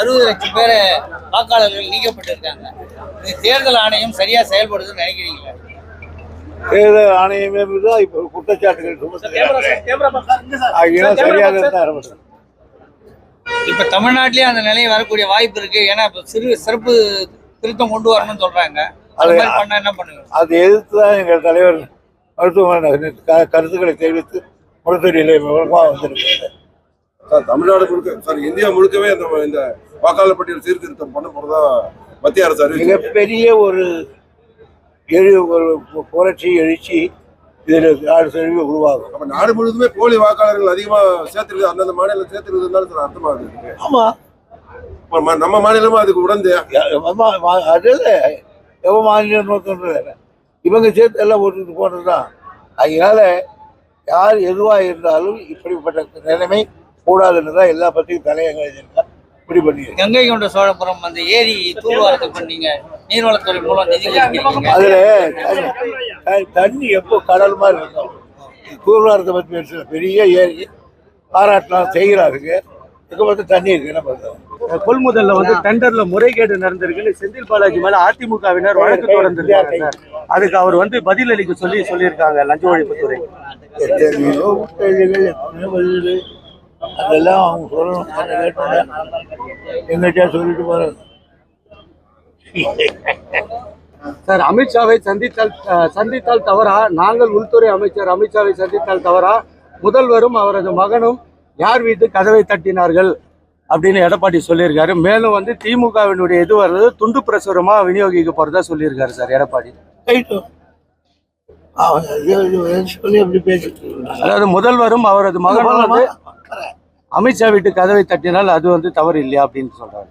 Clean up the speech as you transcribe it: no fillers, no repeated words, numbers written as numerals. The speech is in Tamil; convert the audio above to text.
60 லட்சம் பேர் வாக்காளர்கள் நீக்கப்பட்டிருக்காங்க. இது தேர்தல் ஆணையம் சரியா செயல்படுதுன்னு நினைக்கிறீங்களா? தேர்தல் ஆணையமே தான் இப்போ குற்றச்சாட்டுகள் இப்ப தமிழ்நாட்டிலேயே அந்த நிலையை வரக்கூடிய வாய்ப்பு இருக்கு. ஏன்னா இப்ப சிறப்பு திருத்தம் கொண்டு வரணும்னு சொல்றாங்க. அது பண்ண என்ன பண்ணுங்க? அதை எதிர்த்து தான் எங்கள் தலைவர் மருத்துவமனை கருத்துக்களை தெரிவித்து முறைத்தொழிலை வந்திருக்கிறது. தமிழ்நாடு முழுக்க சார், இந்தியா முழுக்கவே இந்த வாக்காளர் பட்டியல் சீர்திருத்தம் பண்ண போறதா மத்திய அரசு மிகப்பெரிய ஒரு புரட்சி எழுச்சி இதில் நாடு செழிவு உருவாகும். அப்ப நாடு முழுவதுமே போலி வாக்காளர்கள் அதிகமா சேர்த்துருக்கு, அந்தந்த மாநிலம் சேர்த்துருக்குதுன்னு சார் அர்த்தமாகுது. ஆமா, நம்ம மாநிலமும் அதுக்கு உடந்தே அதில் எவ்வளோ மாநிலம் நோக்கம் இவங்க சேர்த்து எல்லாம் ஓட்டுட்டு போனதுதான். அதனால யார் எதுவாக இருந்தாலும் இப்படிப்பட்ட நிலைமை கூடாதுன்னு தான் எல்லா பற்றியும் தலையங்க இப்படி பண்ணி கங்கை கொண்ட சோழபுரம் அந்த ஏரி தூர்வாரத்தை பண்ணீங்க, நீர்வளத்துறை மூலம் நிதி. அதுல தண்ணி எப்போ கடல் மாதிரி இருக்கும். தூர்வாரத்தை பற்றி பேசல, பெரிய ஏரி பாராட்டலாம் செய்கிறாருங்க. இதுக்கு பார்த்து தண்ணி இருக்கு, என்ன பண்ணுறோம். கொள்முதல்ல வந்து டெண்டர்ல முறைகேடு நடந்திருக்குன்னு செந்தில் பாலாஜி மேல அதிமுகவினர் வழக்கு தொடர்ந்திருக்காங்க சார். அதுக்கு அவர் வந்து பதில் அளிக்க சொல்லியிருக்காங்க லஞ்ச ஒழிப்புத்துறை. அதெல்லாம் அவங்க சொல்லணும், எங்கிட்ட சொல்லிட்டு போறாங்க சார். அமித்ஷாவை சந்தித்தால் தவறா? நாங்கள் உள்துறை அமைச்சர் அமித்ஷாவை சந்தித்தால் தவறா? முதல்வரும் அவரது மகனும் யார் வீட்டு கதவை தட்டினார்கள் அப்படின்னு எடப்பாடி சொல்லியிருக்காரு. மேலும் வந்து திமுகவினுடைய இது வர்றது துண்டு பிரசுரமா விநியோகிக்க போறதா சொல்லியிருக்காரு சார் எடப்பாடி. அதாவது முதல்வரும் அவரது மகனும் வந்து அமித்ஷா வீட்டு கதவை தட்டினால் அது வந்து தவறு இல்லையா அப்படின்னு சொல்றாரு.